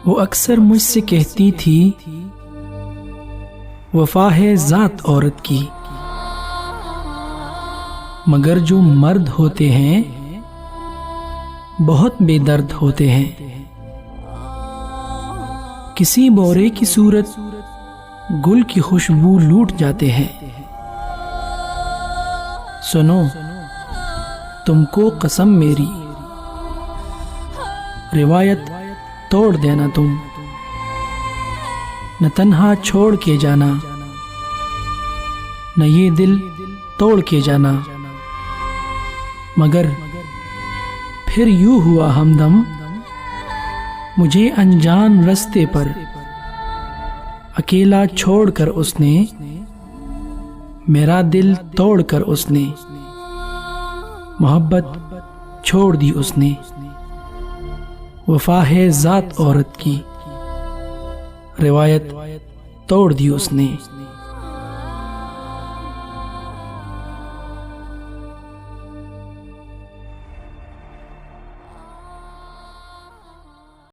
वो अक्सर मुझसे कहती थी, वफा है जात औरत की। मगर जो मर्द होते हैं बहुत बेदर्द होते हैं। किसी बोरे की सूरत गुल की खुशबू लूट जाते हैं। सुनो तुमको कसम मेरी, रिवायत तोड़ देना तुम, न तन्हा छोड़ के जाना, न ये दिल तोड़ के जाना। मगर फिर यूं हुआ हमदम, मुझे अनजान रास्ते पर अकेला छोड़कर उसने, मेरा दिल तोड़कर उसने, मोहब्बत छोड़ दी उसने। वफा है जात औरत की, रिवायत तोड़ दी उसने।